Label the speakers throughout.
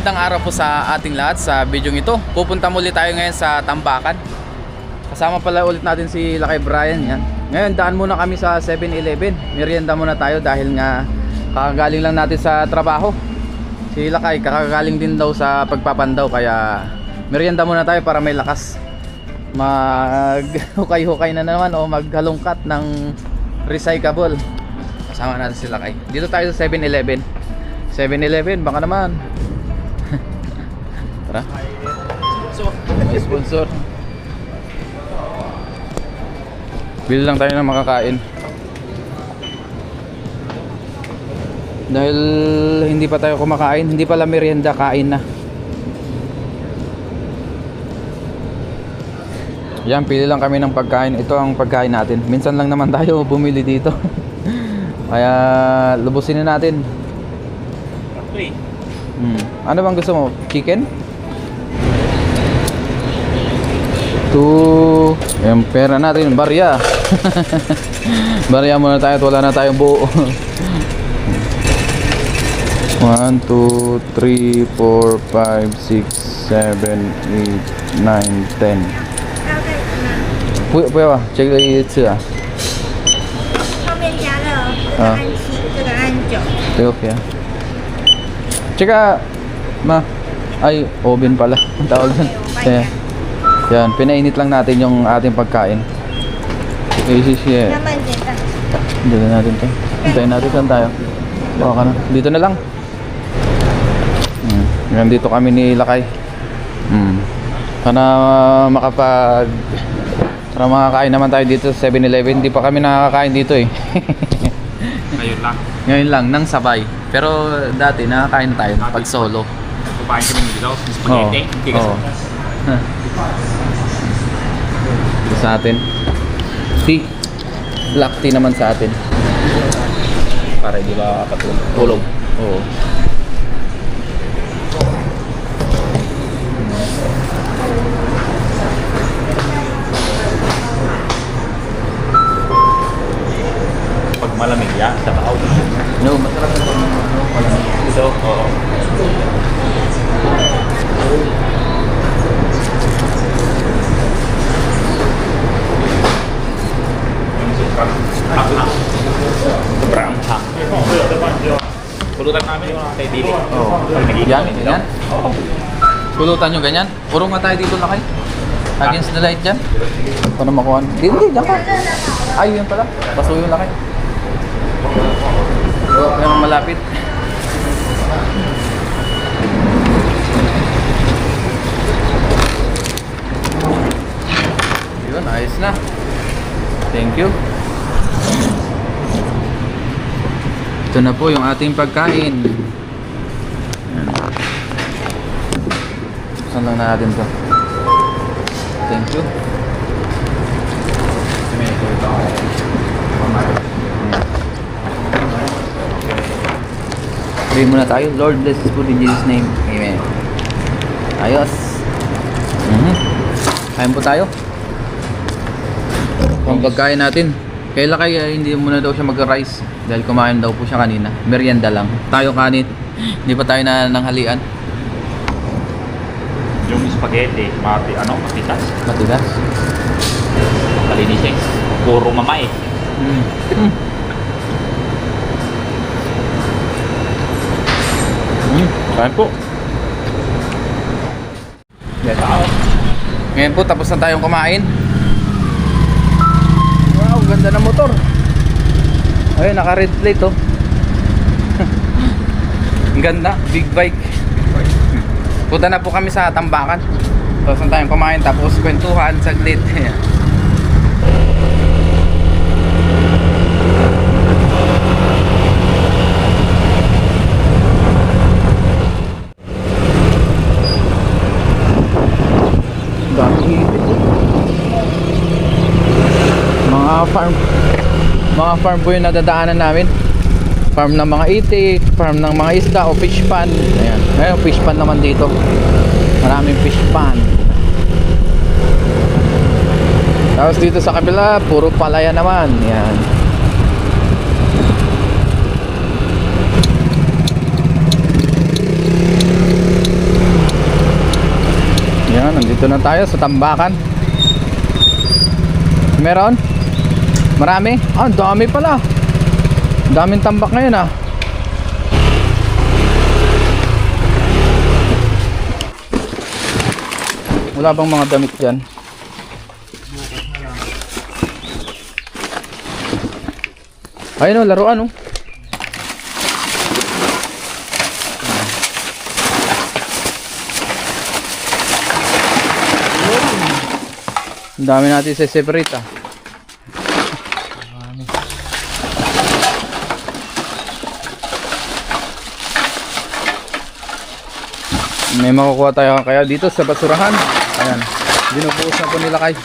Speaker 1: Magandang araw po sa ating lahat sa bidyong ito. Pupunta muli tayo ngayon sa Tambakan. Kasama pala ulit natin si Lakay Brian yan. Ngayon daan muna kami sa 7-Eleven. Merienda muna tayo dahil nga kakagaling lang natin sa trabaho. Si Lakay kakagaling din daw sa pagpapandaw, kaya merienda muna tayo para may lakas. Mag-hukay-hukay na naman o maghalongkat ng recyclable. Kasama natin si Lakay. Dito tayo sa 7-Eleven. 7-Eleven baka naman. Tara. May sponsor. Bili lang tayo ng makakain. Dahil hindi pa tayo kumakain, hindi pala merienda, kain na. Yan, pili lang kami ng pagkain. Ito ang pagkain natin. Minsan lang naman tayo bumili dito. Kaya lubusin na natin. Ano bang gusto mo? Chicken? Yung pera natin, barya. Barya muna tayo at wala na tayong buo. 1, 2, 3, 4, 5, 6, 7, 8, 9, 10.不要吧，这个一次啊。
Speaker 2: 后面加热，这个按7，这个按9。
Speaker 1: 这个 okay 啊。Tsaka, ay, oven pala. Ang tawag dun. Yeah. Yan, pinainit lang natin yung ating pagkain. Okay,
Speaker 2: 慢慢点的。
Speaker 1: dito natin to. Hintayin natin, saan tayo? Baka ka na. Dito na lang. Yan, dito kami ni Lakay. Para para makakain naman tayo dito sa 7-Eleven. Hindi pa kami nakakain dito eh.
Speaker 3: Ngayon lang.
Speaker 1: Ngayon lang, nang sabay. Pero dati nakakain tayo pag solo.
Speaker 3: Kumain kami ng dilaw, spaghetti, hindi kasi.
Speaker 1: Ito sa atin. Tea. Black tea naman sa atin.
Speaker 3: Para hindi ba patulog.
Speaker 1: Oo.
Speaker 3: Pag malamig yan, sa tao.
Speaker 1: No, masarap na pag
Speaker 3: So, oo. Sobrang hang. Pulutan namin yung mga dili.
Speaker 1: Oo. Yan, yan. Pulutan nyo ganyan. Puro nga tayo dito, Lakay. Against the light dyan. Paano makuha? Hindi, dyan ka. Ay, yun pala. Baso yung Lakay. Yung malapit. Yun, ayos na. Thank you. Ito na po yung ating pagkain. Saan lang natin to? Thank you. Pray muna tayo. Lord, bless this food in Jesus' name. Amen. Ayos. Kain po tayo. Ang pagkain natin. Kaya kaya hindi muna daw siya mag-rice dahil kumain daw po siya kanina. Merienda lang. Tayo kanin. Hindi pa tayo nananghalian.
Speaker 3: Yung spaghetti, matigas.
Speaker 1: Matigas.
Speaker 3: Kalinisin. Puro mamay.
Speaker 1: Kain po. Ngayon po tapos na tayong kumain. Wow, ganda ng motor. Ayun, naka red plate oh. Ang ganda, big bike. Punta na po kami sa Tambakan. Tapos na tayong kumain, tapos kwentuhan saglit. Mga farm po yung nadadaanan namin. Farm ng mga itik, farm ng mga isda o fish pan. Ayan, ngayon fish pan naman dito. Maraming fish pan. Tapos dito sa kabila, puro palaya naman. Yan. Ayan, nandito na tayo sa tambakan. Meron? Marami? Ah, ang dami pala. Daming tambak ngayon ah. Wala bang mga damit dyan? Ayun o, laruan o. Ang dami natin sa separate ah. May makukuha tayo kaya dito sa basurahan. Ayan, binubuhos na po nila kay.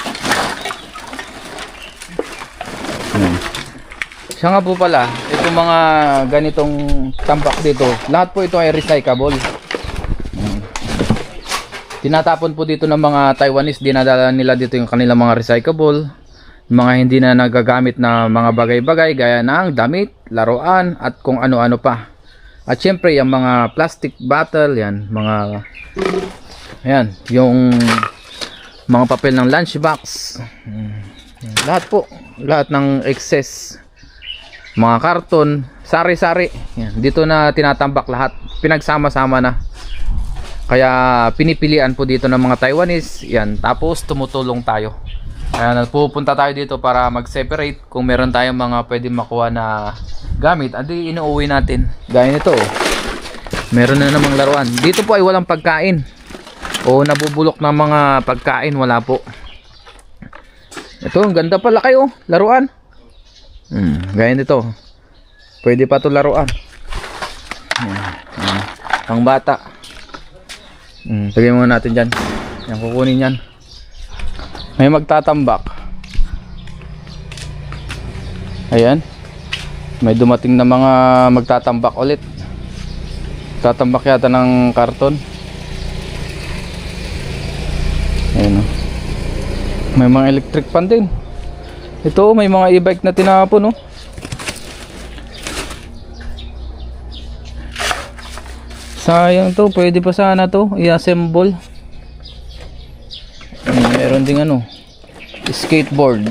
Speaker 1: Siya nga po pala, itong mga ganitong tambak dito, lahat po ito ay recyclable. Tinatapon po dito ng mga Taiwanese, dinadala nila dito yung kanilang mga recyclable, mga hindi na nagagamit na mga bagay-bagay gaya ng damit, laruan at kung ano-ano pa. At syempre yung mga plastic bottle, yan, mga ayan, yung mga papel ng lunchbox. Lahat po, lahat ng excess, mga karton, sari-sari. Yan, dito na tinatambak lahat, pinagsama-sama na. Kaya pinipilian po dito ng mga Taiwanese, yan, tapos tumutulong tayo. Kaya pupunta tayo dito para mag-separate kung meron tayong mga pwedeng makuha na gamit, adi inuuwi natin. Gaya nito, meron na namang laruan. Dito po ay walang pagkain o nabubulok ng mga pagkain, wala po. Ito, ang ganda pala kayo, laruan. Gaya nito, pwede pa to laruan. Pang bata. Lagay muna natin dyan. Yan, kukunin yan. May magtatambak. Ayan, may dumating na mga magtatambak ulit. Tatambak yata ng karton. Ayan o. May mga electric pan din. Ito, may mga e-bike na tinapon o. Sayang to, pwede pa sana to i-assemble. Meron ding ano, skateboard.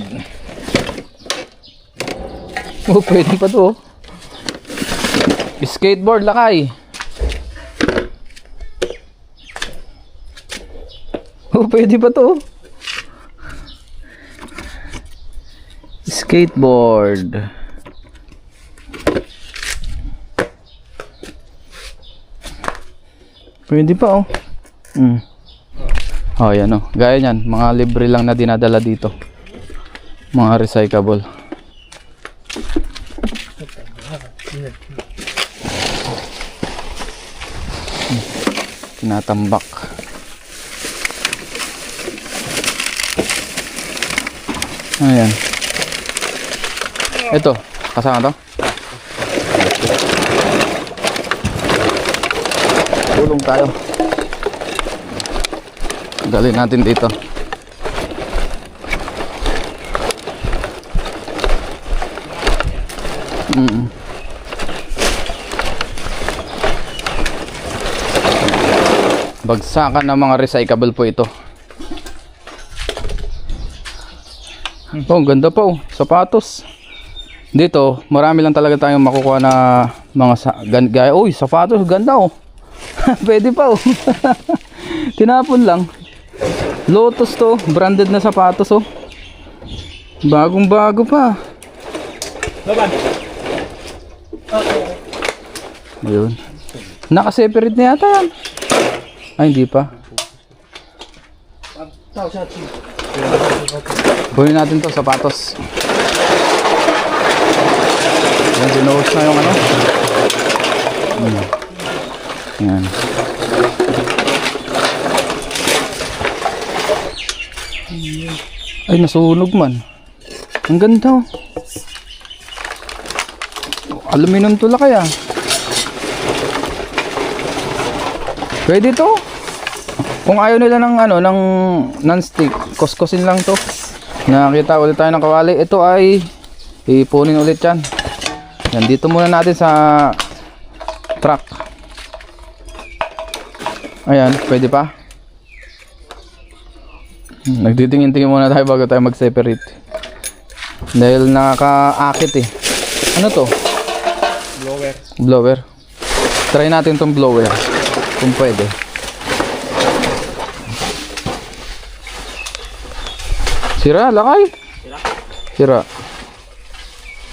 Speaker 1: Oh, pwede pa to. Skateboard lakay. Oh, pwede pa to. Skateboard. Pwede pa oh. Oh, yan oh. Gaya niyan, mga libre lang na dinadala dito. Mga recyclable. Tinatambak. Ayan. Ito, kasama to. Tulong tayo. Dalhin natin dito. Bagsakan ng mga recyclable po ito. Oh, ganda po, sapatos. Dito, marami lang talaga tayong makukuha na mga gaya. Uy, sapatos, ganda oh. Pwede pa oh. Tinapon lang. Lotus to, branded na sapatos oh. Bagong bago pa. Ayun. Naka-separate na yata yan. Ay, hindi pa. Kunin natin to, sapatos. Yan, sinuhos na yung ano. Yan. Ay, nasunog man. Ang ganda oh. Aluminum tula kaya. Pwede to. Kung ayaw nila ng ano, ng non-stick, kuskusin lang to. Nakita ulit tayo ng kawali. Ito ay ipunin ulit yan. Yan, dito muna natin sa truck. Ayan, pwede pa. Nagtitingin-tingin muna tayo bago tayo mag-separate. Dahil nakakaakit eh. Ano to?
Speaker 3: Blower.
Speaker 1: Blower. Try natin tong blower. Kung pwede. Sira, lakay. Sira.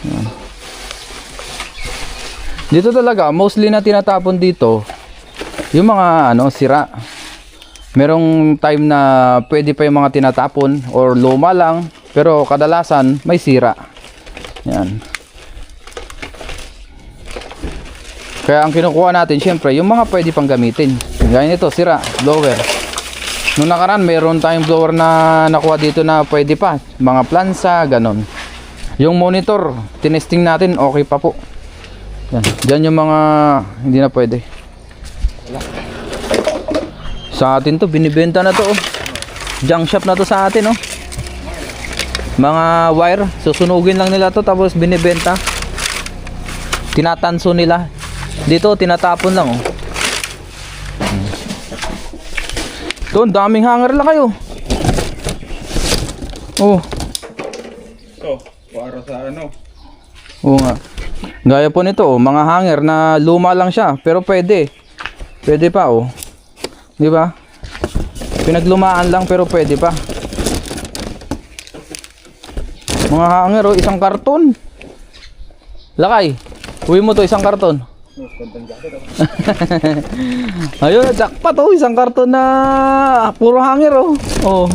Speaker 1: Yan. Dito talaga, mostly na tinatapon dito, yung mga ano, sira. Merong time na pwede pa yung mga tinatapon or luma lang, pero kadalasan may sira. Yan. Kaya ang kinukuha natin, syempre, yung mga pwede pang gamitin. Gaya nito, sira, blower. Noong nakaraan, mayroon tayong blower na nakuha dito na pwede pa. Mga plansa, ganon. Yung monitor, tinesting natin, okay pa po. Yan. Diyan yung mga hindi na pwede. Sa atin to, binibenta na to. Oh. Junk shop na to sa atin. Oh. Mga wire, susunugin lang nila to tapos binibenta. Tinatanso nila. Dito, tinatapon lang. Oh. Doon, daming hanger lang kayo. Oh.
Speaker 3: So, para sa ano?
Speaker 1: Oo nga. Gaya po nito, oh, mga hanger na luma lang siya, pero pwede. Pwede pa, oh. 'Di ba? Pinaglumaan lang pero pwede pa. Mga hanger, oh, isang karton. Lakay. Uwi mo to isang karton. Ayun, jackpot oh, isang karton na puro hanger oh. Oh.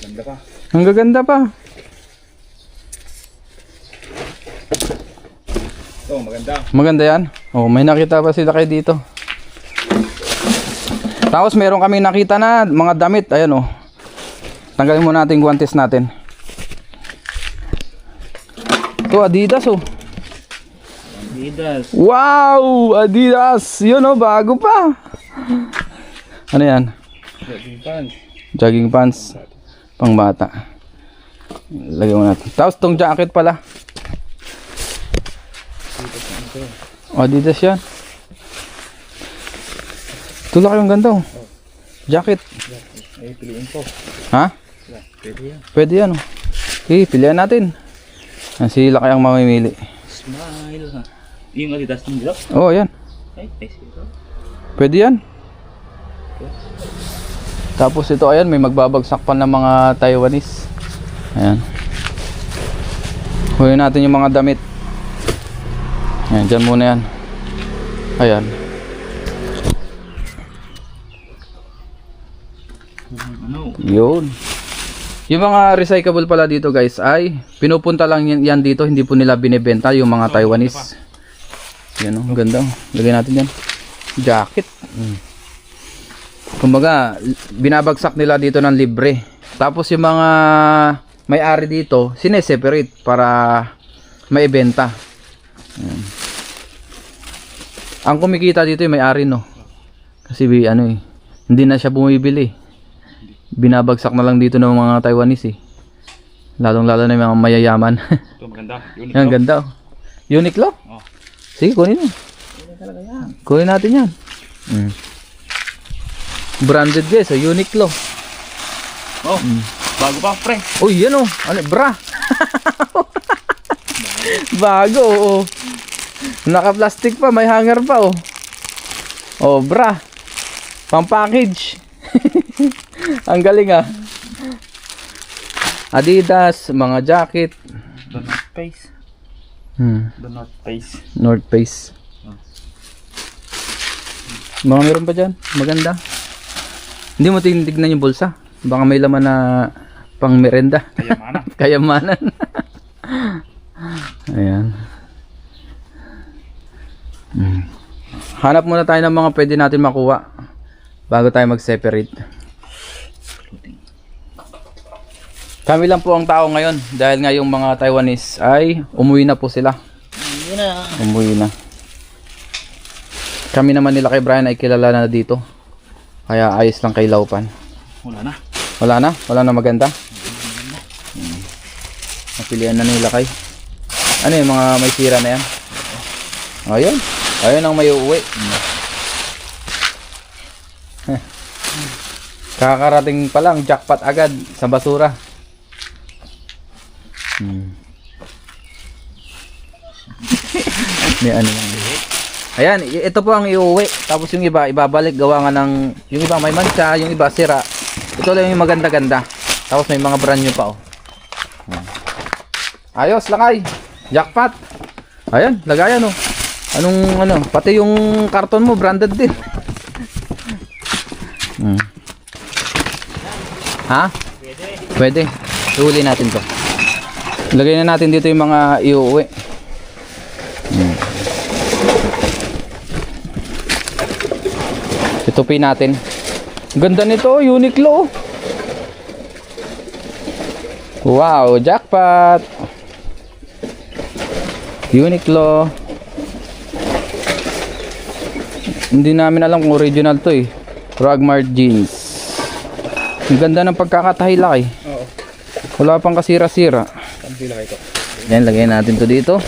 Speaker 3: Ganda pa.
Speaker 1: Ang gaganda pa.
Speaker 3: Oh, maganda.
Speaker 1: Maganda yan. Oh, may nakita pa sila kayo dito. Tapos meron kami nakita na mga damit. Ayan oh. Tanggalin muna natin yung guantes natin. Ito Adidas oh.
Speaker 3: Adidas.
Speaker 1: Wow! Adidas! Yun oh, bago pa. Ano yan?
Speaker 3: Jogging pants.
Speaker 1: Jogging pants. Pang bata. Lagyan mo natin. Tapos tong jacket pala. Adidas yan. Tulak yung ganda oh. Jacket.
Speaker 3: Ay, piliin ko.
Speaker 1: Ha?
Speaker 3: Pwede yan.
Speaker 1: Pwede yan oh. Okay, pilihan natin. Sila kayang mamimili.
Speaker 3: Smile. Yung Adidas ng drop.
Speaker 1: Oh, yan.
Speaker 3: Ay, nice.
Speaker 1: Pwede yan. Tapos ito ayan, may magbabagsak pa ng mga Taiwanese. Ayan. Huwag natin yung mga damit. Ayan, dyan muna yan. Ayan.
Speaker 3: Ano?
Speaker 1: Yun. Yung mga recyclable pala dito guys ay pinupunta lang yan dito, hindi po nila binibenta yung mga Taiwanese. Yan oh, ganda oh. Lagyan natin yan. Jacket. Kumbaga, binabagsak nila dito ng libre. Tapos yung mga may-ari dito, sineseparate para maibenta. Ayan. Ang kumikita dito yung may-ari no. Kasi ano eh, hindi na siya bumibili. Binabagsak na lang dito ng mga Taiwanese eh. Lalong-lalo na yung mga mayayaman.
Speaker 3: Ito maganda. Uniqlo.
Speaker 1: Yan, ganda oh. Uniqlo?
Speaker 3: Oh.
Speaker 1: Sige, kunin mo. Kunin natin yan. Branded guys, oh, Uniqlo.
Speaker 3: Oh, bago pa, pre.
Speaker 1: Uy, yan oh. Ano, bra. Bago, oh. Naka-plastic pa, may hanger pa, oh. Oh, bra. Pang-package. Ang galing ah. Adidas, mga jacket.
Speaker 3: The North Face. The North Face.
Speaker 1: North Face. Mga meron pa dyan. Maganda. Hindi mo tinitignan yung bulsa. Baka may laman na pang merenda.
Speaker 3: Kayamanan.
Speaker 1: Kayamanan. Ayan. Hanap muna tayo ng mga pwede natin makuha bago tayo mag-separate. Kami lang po ang tao ngayon dahil nga yung mga Taiwanese ay umuwi na po sila. Umuwi na. Kami naman nila kay Brian ay kilala na dito. Kaya ayos lang kay Laupan.
Speaker 3: Wala na.
Speaker 1: Wala na? Wala na maganda? Napilian na nila kay. Ano yung mga may sira na yan? Ayun. Ayun ang may uuwi. Kakarating pa lang, jackpot agad sa basura. May ano lang. Ayan, ito po ang iuwi. Tapos yung iba, ibabalik. Gawa nga ng, yung iba may mancha, yung iba sira. Ito lang yung maganda-ganda. Tapos may mga brand new pa oh. Ayos, lakay. Jackpot. Ayan, lagayan oh. Anong ano, pati yung karton mo branded din. Ha? Pwede. Iuli natin to. Lagay na natin dito yung mga iuwi. Itupin natin. Ganda nito, Uniqlo. Wow, jackpot. Uniqlo. Hindi namin alam kung original to eh. Ragmart jeans. Ang ganda ng pagkakatahilak eh.
Speaker 3: Oo.
Speaker 1: Wala pang kasira-sira.
Speaker 3: Pagbilakay ko.
Speaker 1: Yan, lagay natin to dito.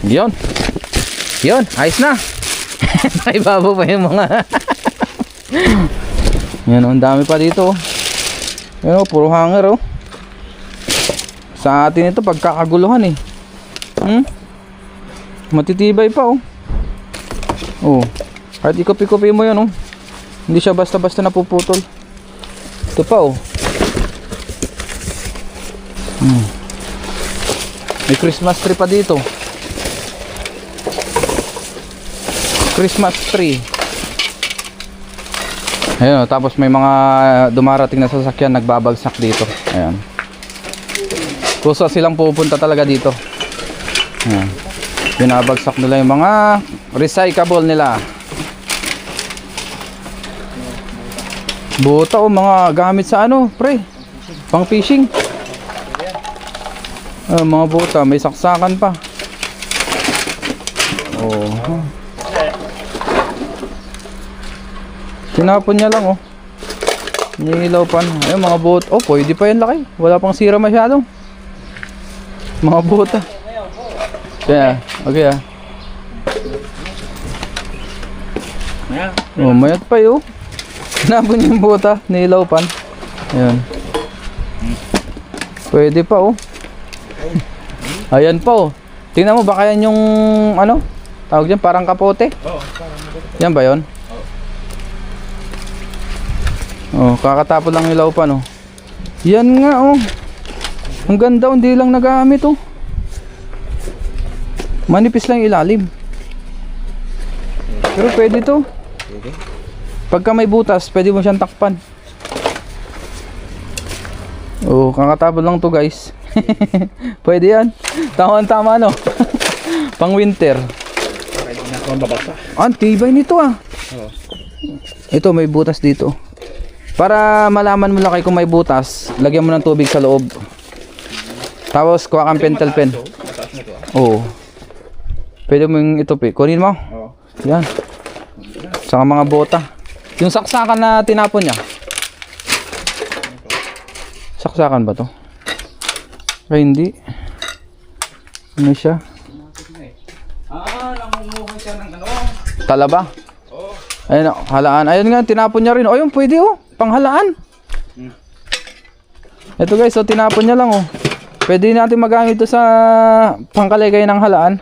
Speaker 1: Yun. Yun, ayos na. Nakibabo pa yung mga yan oh, ang dami pa dito oh. Yan oh, puro hanger oh. Sa atin ito pagkakaguluhan eh. Matitibay pa oh. Oh, kahit ikopi-kopi mo yan oh. Hindi siya basta-basta napuputol. Ito pa oh. May Christmas tree pa dito. Christmas tree. Ayun, oh, tapos may mga dumarating na sasakyan nagbabagsak dito. Ayan. Kusa silang pupunta talaga dito. Ayan. Binabagsak nila yung mga recyclable nila. Buta o mga gamit sa ano, pre? Pang fishing. Mga buta, may saksakan pa. Oh. Tinapon niya lang oh. Nilaw pa. Ayun mga buta. Oh, pwede pa yan laki. Wala pang sira masyado. Mga buta. Kaya, okay ah. Oh, mayat pa yun. Tinapon yung buta. Nilaw pan. Ayun. Pwede pa oh. Ayan pa oh. Tingnan mo baka yan yung ano? Tawag dyan parang kapote.
Speaker 3: Oo, parang kapote.
Speaker 1: Yan ba yun? Oh, kakatapon lang ilaw pa no. Yan nga oh. Ang ganda, hindi lang nagamit oh. Manipis lang yung ilalim. Pero pwede to.
Speaker 3: Pwede.
Speaker 1: Pagka may butas, pwede mo siyang takpan. Oh, kakatapon lang to guys. Pwede yan. Tama-tama no. Pang winter.
Speaker 3: Para hindi na ako mabasa.
Speaker 1: Ang tibay nito ah.
Speaker 3: Oo.
Speaker 1: Ito may butas dito. Para malaman mo lang kung may butas, lagyan mo ng tubig sa loob. Tapos kuha kang pentel pen.
Speaker 3: Mataas na to ah.
Speaker 1: Oo. Pwede mo yung itupi. Kunin mo.
Speaker 3: Oo.
Speaker 1: Yan. Saka mga bota. Yung saksakan na tinapon niya. Saksakan ba to? Ay hindi. Ano siya?
Speaker 3: Namumuhay siya ng ano.
Speaker 1: Talaba?
Speaker 3: Oo.
Speaker 1: Ayun, halaan. Ayun nga, tinapon niya rin. O, yun, pwede oh. Panghalaan. Ito guys, so tinapon niya lang oh. Pwede natin magamit ito sa pangkaligay ng halaan.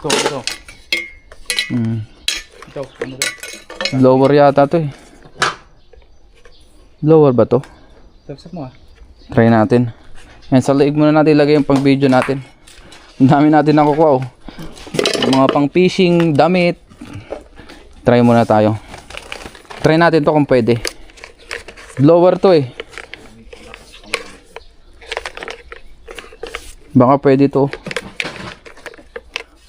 Speaker 3: Ito. Ito, ano to?
Speaker 1: Blower yata to eh. Blower ba to?
Speaker 3: Tapos mo ah.
Speaker 1: Try natin. Yan, sa liig muna natin ilagay yung pang video natin. Ang dami natin nakukuha oh. Mga pang fishing, damit. Try muna tayo. Try natin to kung pwede. Blower to eh. Baka pwede to.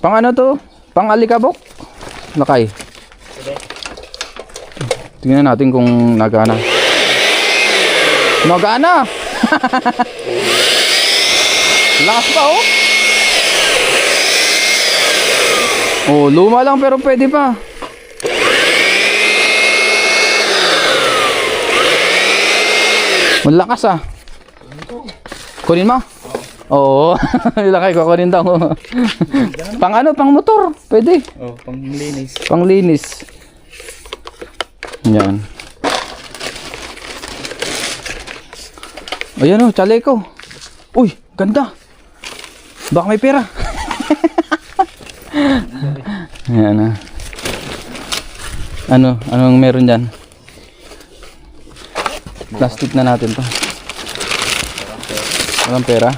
Speaker 1: Pang ano to? Pang alikabok? Lakay. Tingnan natin kung nagana. Nagana! Lakas pa oh. Oh, luma lang pero pwede pa. Malakas ah. Kunin mo. Oo. Lakay kukunin daw. Pang ano, pang motor. Pwede.
Speaker 3: Oh, pang linis.
Speaker 1: Pang linis. Yan. Ayan o, chaleco. Uy, ganda. Baka may pera. Ayan na. Anong meron dyan? Plastic na natin to. Walang pera.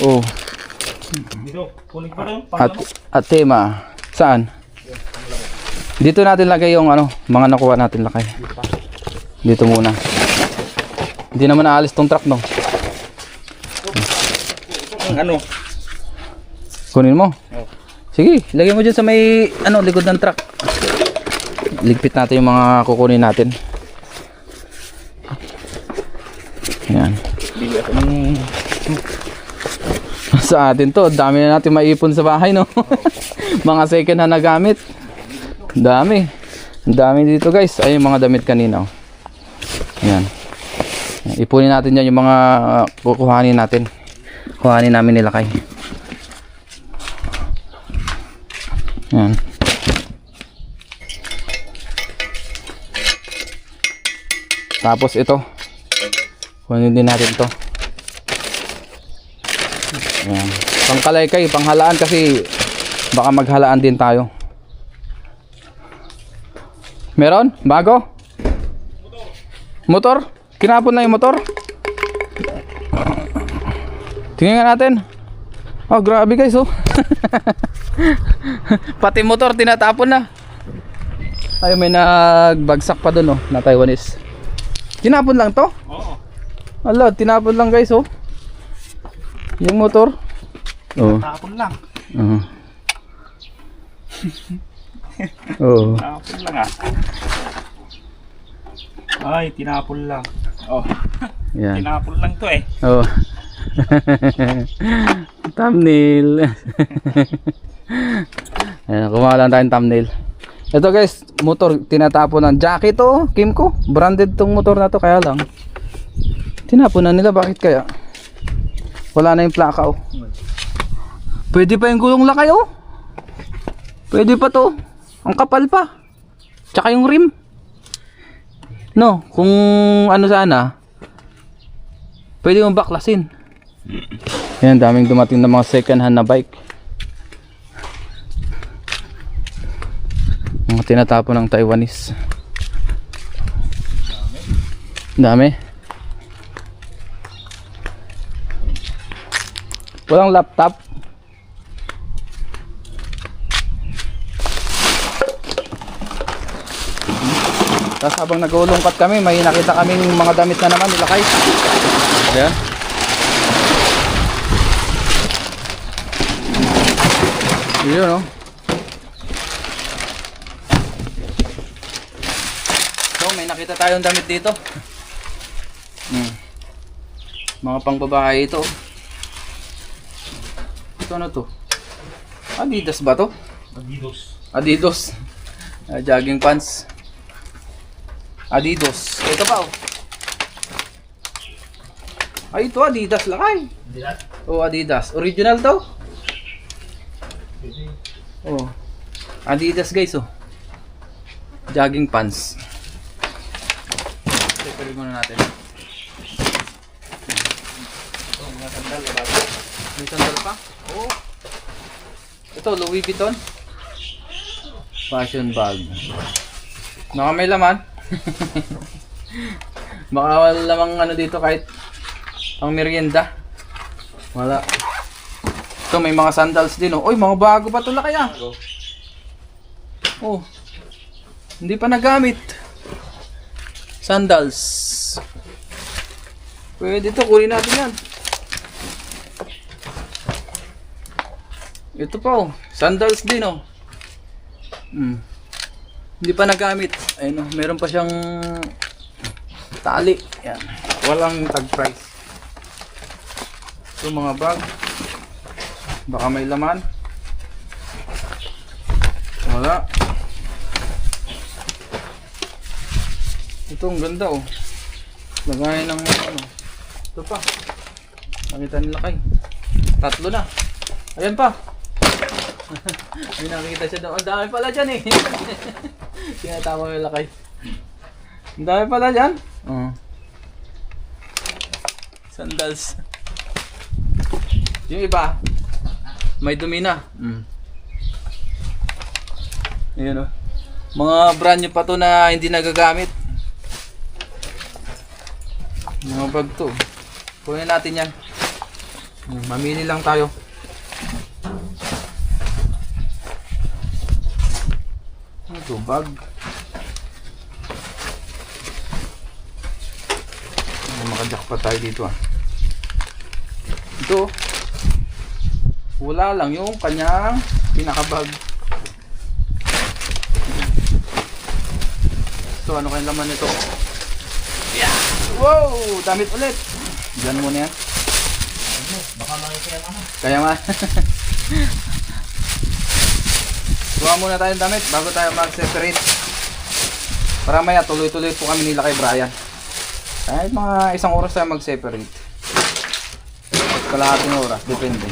Speaker 1: Oh.
Speaker 3: Dito, kunin pa rin.
Speaker 1: At tema. Saan? Dito natin lagay yung mga nakuha natin lakay. Dito muna. Hindi naman naalis tong truck, no?
Speaker 3: Ano?
Speaker 1: Kunin mo.
Speaker 3: Oh.
Speaker 1: Sige, lagay mo dyan sa may likod ng truck. Ligpit natin yung mga kukunin natin. Yan.
Speaker 3: Bili ako ng...
Speaker 1: Sa atin to, dami na natin maipon sa bahay, no? Mga second hand na gamit. Dami. Ang dami dito, guys. Ay, yung mga damit kanina. Oh. Yan. Ipunin natin yan yung mga kukuhanin natin. Kuhanin namin nilakay. Yan. Tapos ito. Kunin din natin to. Yan. Pangkalaykay, panghalaan kasi baka maghalaan din tayo. Meron? Bago? Motor? Kinapon na yung motor? Tingnan nga natin. Oh, grabe guys, oh. Pati motor tinatapon na. Ay, may nagbagsak pa dun, oh, na Taiwanese. Tinapon lang to?
Speaker 3: Oo.
Speaker 1: Ala, tinapon lang guys, oh. Yung motor. Oh.
Speaker 3: Tapon lang.
Speaker 1: Oo.
Speaker 3: Tinapon lang ah. Ay, tinapon lang. Oh,
Speaker 1: Yan.
Speaker 3: tinapon lang to eh.
Speaker 1: Oh. Thumbnail. Ayan, kumuha lang tayong thumbnail. Ito guys, motor tinatapon ng jacket to, Kimco. Branded tong motor na to, kaya lang tinapon na nila, bakit kaya? Wala na yung plaka, oh. Pwede pa yung gulong lakay, oh. Pwede pa to. Ang kapal pa. Tsaka yung rim. No, kung sana, pwede mong baklasin. Yan, daming dumating na mga second hand na bike. Mga tinatapon ng Taiwanese. Dami. Walang laptop. Tapos habang nag-ulungkat kami, may nakita kaming mga damit na naman nilakay. Ayan. Yun, oh. So, may nakita tayong damit dito. Mga pangbabae ito. Ito ano to? Adidas ba to? Adidas. Jogging pants. Adidas. Ito pa, oh. Ay, ito Adidas lakay.
Speaker 3: Adidas?
Speaker 1: Oh, Adidas. Original to? Oh. Adidas guys, oh. Jogging pants. Check muna natin. Oh, mga sandal, may sandal pa? Oh. Ito, Louis Vuitton. Fashion bag. Baka may laman. Baka wala lamang dito kahit pang merienda. Wala. Ito, may mga sandals din, oh. Uy, mga bago pa ito kaya. Oh. Hindi pa nagamit. Sandals. Pwede ito, kunin natin yan. Ito pa, oh. Sandals din, oh. Hindi pa nagamit. Ayun, oh. Meron pa siyang tali. Yan. Walang tag price. Ito mga bag. Baka may laman. Wala. Ito ang ganda, oh. Lagayan ng Ito pa. Nakita nila kay. Tatlo na. Ayan pa. May nakita siya doon. Ang dami pala dyan eh. Tinatawa nila kay. Ang dami pala dyan. Sandals. Yung iba, may dumi na. Ayan o. Mga brand new pa to na hindi nagagamit. Mga bag to. Kunin natin yan. Mamili lang tayo. Ito, bag. Makajak pa tayo dito ah. Ito. Wala lang yung kanyang pinakabag. So, ano kayong laman nito? Yeah! Wow! Damit ulit! Diyan muna yan.
Speaker 3: Baka makikita naman.
Speaker 1: Kaya nga. Kuha muna tayong damit bago tayo mag-separate. Para maya tuloy-tuloy po kami nila kay Brian. Kahit mga isang oras tayo mag-separate. Kalahating oras, depende.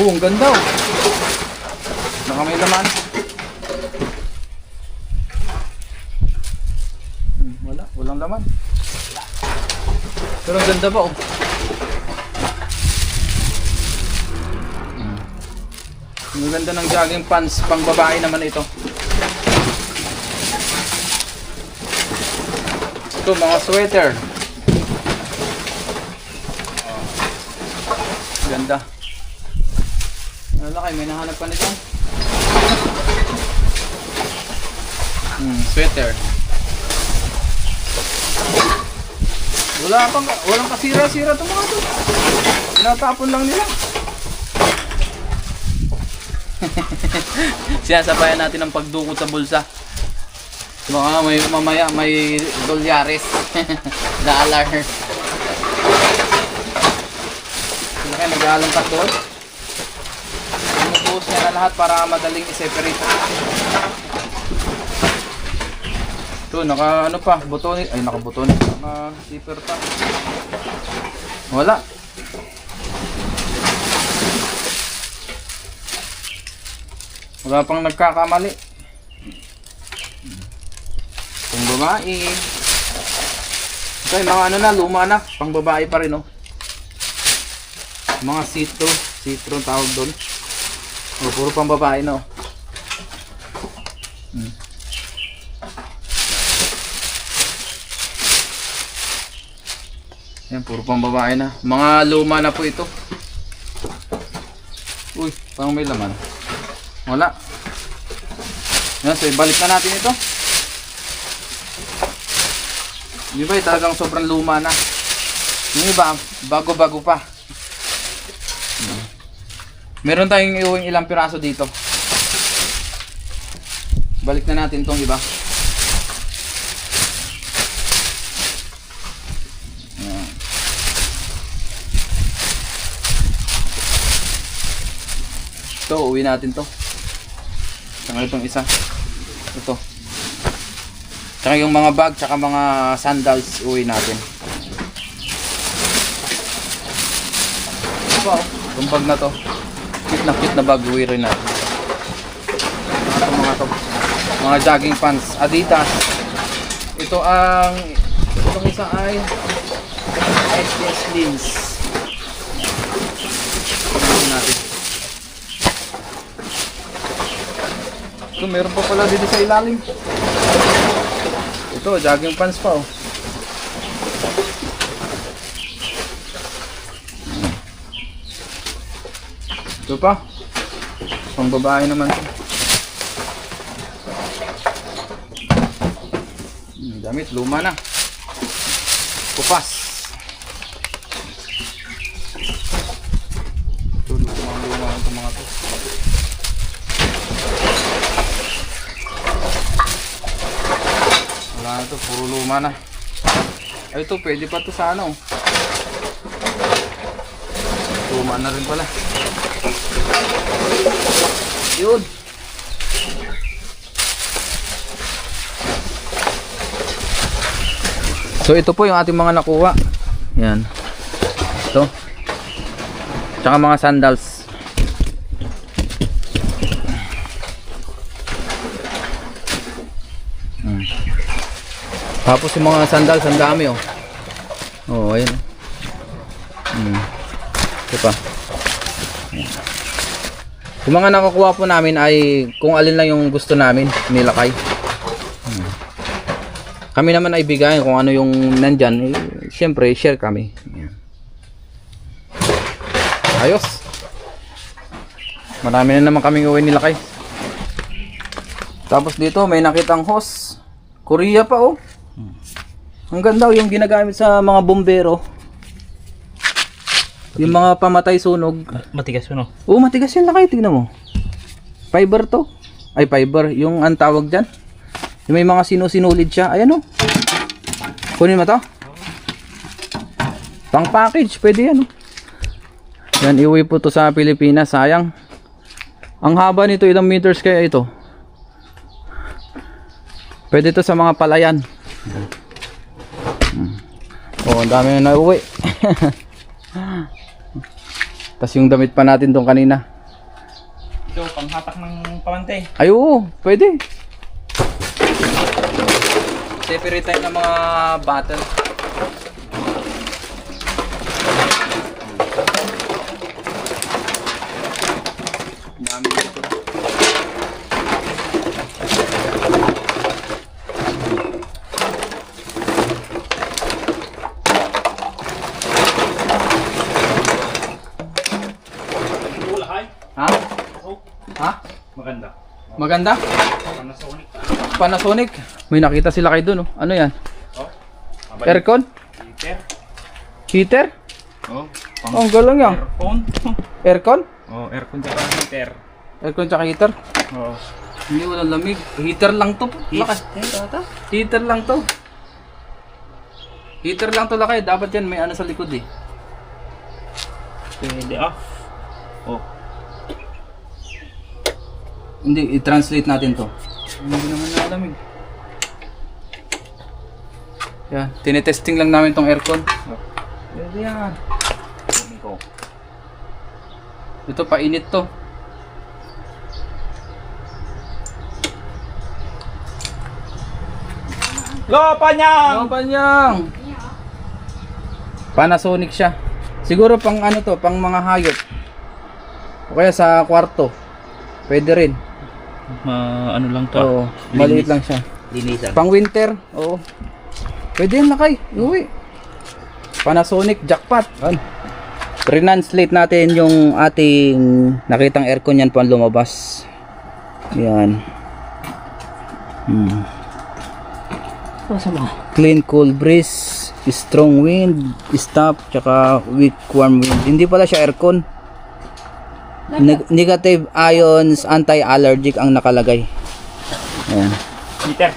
Speaker 1: Oh, ang ganda oh. Baka may laman. Walang laman. Pero ang ganda ba oh. Ang ganda ng jogging pants, pang babae naman ito. Ito mga sweater. Ganda. Laki, may nahanap pa nito. Sweater. Walang kasira-sira itong mga ito. Tinatapon lang nila. Sinasabayan natin ang pagdukot sa bulsa. Baka mamaya may dolyares. Dollar. Sila kayo nag-aalangkat doon. Inubuhos niya na lahat para madaling i-separate. Ito, naka ano pa, buton. Ay, naka buton. Naka zipper pa. Wala. Wala pang nagkakamali. Pang babae. Okay, mga ano na, luma na. Pang babae pa rin, oh. Mga sitro tawag doon. Oh, puro pang babae na, oh. Yan, puro pang babae na. Mga luma na po ito. Uy, parang may laman. Wala. Yan, so ibalik na natin ito. Yung iba talagang sobrang luma na. Yung iba, bago-bago pa. Meron tayong iuwing ilang piraso dito. Balik na natin tong iba. Ito, uwi natin to. Saka itong isa. Ito. Saka yung mga bag, saka mga sandals, uwi natin. Ito, itong bag na to. Cute na bag, uwi rin natin. Ito mga to. Mga jogging pants, Adidas. Ito ang, itong isa ay SPS Lins. Uwi natin. Ito, meron pa pala dito sa ilalim. Ito, jogging pants pa oh. Ito pa. Pang babae naman ito. Damit, luma na. Kupas. Ito, luma ito mga to. Wala na ito, puro luma na. Ay, ito, pwede pa ito sa ano. Luma na rin pala. Yun. So ito po yung ating mga nakuha. Yan. Ito. Tsaka mga sandals. Tapos yung mga sandals, ang dami oh. Oh, ayun. Ito pa. Yung mga nakakuha po namin ay kung alin lang yung gusto namin, nilakay. Kami naman ay bigayan kung ano yung nandyan. Siyempre, share kami. Ayos. Marami na naman kaming uwi nilakay. Tapos dito, may nakitang hose. Korea pa oh. Ang ganda yung ginagamit sa mga bombero. Yung mga pamatay sunog.
Speaker 3: Matigas mo, no?
Speaker 1: Oo, matigas yung lakay. Tignan mo. Fiber to. Ay, fiber. Yung ang tawag dyan. Yung may mga sinusinulid siya. Ayan o. Kunin mo to. Pang package. Pwede yan o. Yan, iuwi po to sa Pilipinas. Sayang. Ang haba nito, ilang meters kaya ito? Pwede to sa mga palayan. Oh, ang dami na nauwi. Tapos yung damit pa natin doon kanina.
Speaker 3: Ito, panghatak ng pamante.
Speaker 1: Ay oo, pwede. Separate tayo ng mga bottle. Dami dito. Ha? Ha?
Speaker 3: Maganda.
Speaker 1: Maganda?
Speaker 3: Panasonic.
Speaker 1: Panasonic. May nakita sila kayo dun, oh. Ano yan?
Speaker 3: Oh.
Speaker 1: Aircon?
Speaker 3: Heater.
Speaker 1: Heater?
Speaker 3: Oh.
Speaker 1: Oh, ang galang yan.
Speaker 3: Earphone.
Speaker 1: Aircon?
Speaker 3: Oh, aircon tsaka heater.
Speaker 1: Aircon tsaka heater?
Speaker 3: Oo.
Speaker 1: Hindi, walang lamig. Heater lang to. Lakas. Heater lang to. Heater lang to lakay. Dapat yan may ano sa likod eh.
Speaker 3: Pwede off. Oh.
Speaker 1: Hindi, i-translate natin to. Hindi naman nalamig. Yan, tinetesting lang namin tong aircon. Pwede yan.
Speaker 3: Ko.
Speaker 1: Ito, painit to.
Speaker 3: Lopanyang!
Speaker 1: Panyang! Panasonic siya. Siguro pang ano to, pang mga hayop. O kaya sa kwarto. Pwede rin.
Speaker 3: Ano lang to?
Speaker 1: Oo, maliit lang siya.
Speaker 3: Linisan.
Speaker 1: Pang winter, oo. Pwede yan lakay, uwi. Panasonic jackpot. Translate natin yung ating nakitang aircon yan po ang lumabas. Yan. Clean cool breeze, strong wind, stop, tsaka weak warm wind. Hindi pala siya aircon. Negative ions, anti-allergic ang nakalagay. Ayan.
Speaker 3: Heater.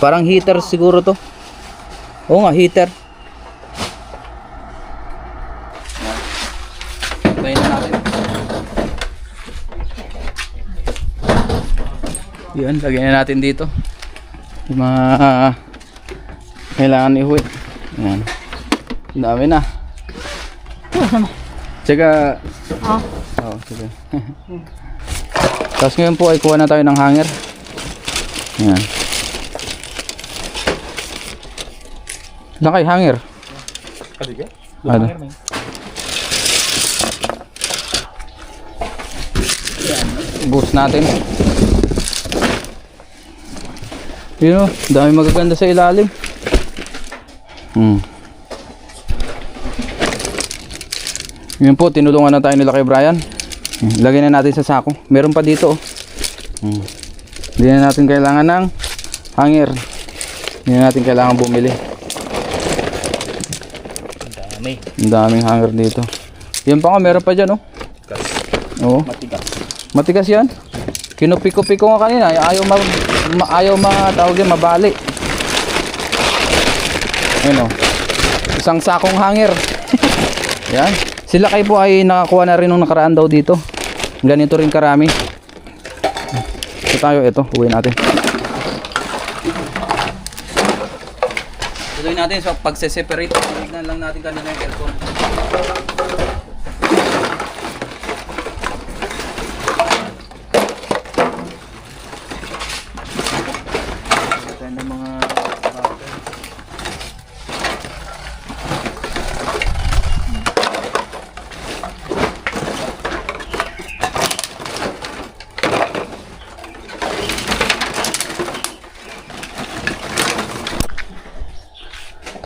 Speaker 1: Parang heater siguro to. Oo nga, heater. Tayin na natin. Yun, lagyan na natin dito. Yung mga kailangan iuwi. Ayan. Ang dami na. Tsaka oh, sige. Tapos ngayon po ay kuha na tayo ng hanger. Ayan. Lakay hanger.
Speaker 3: Kadiga?
Speaker 1: Ano? Boost natin. Yun o, dami magaganda sa ilalim. Yun po, tinulungan na tayo nila kay Brian. Lagyan na natin sa sako. Meron pa dito oh. Hindi na natin kailangan ng hanger. Hindi na natin kailangan bumili.
Speaker 3: Dami.
Speaker 1: Ang daming hanger dito. Yan pa nga, meron pa dyan oh. Oo.
Speaker 3: Matigas.
Speaker 1: Matigas yan. Kinupiko-piko nga kanina. Ayaw tawag yan, mabali. Ayun oh. Isang sakong hanger. Yan. Sila kayo po ay nakakuha na rin nung nakaraan daw dito. Ganito rin karami. So tayo, ito. Uwi natin. Tuloy natin. natin sa pagse-separate. Tignan lang natin kanina yung aircon. Ito ng mga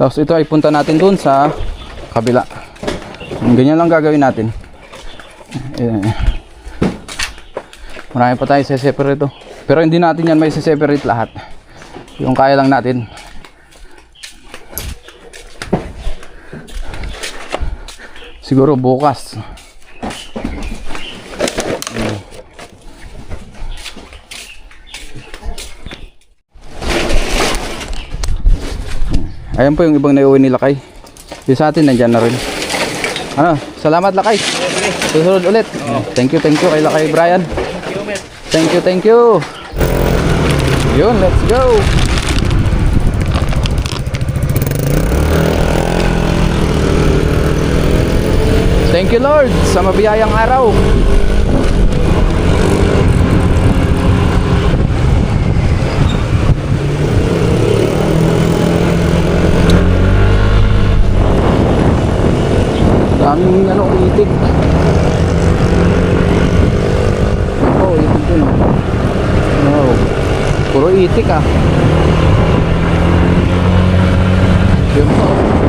Speaker 1: tapos ito ay punta natin dun sa kabila. Ganyan lang gagawin natin. Ayan. Marami pa tayo separate. Pero hindi natin yan may separate lahat. Yung kaya lang natin. Siguro bukas. Ayan po yung ibang naiuwi ni Lakay. Yung sa atin nandyan na rin. Ano, salamat Lakay. Susunod ulit. Thank you kay Lakay Brian. Thank you. Yun, let's go. Thank you Lord sa mabiyayang araw. Daming itik. Oh, itik din oh. Wow. Puro itik ah. Yun po.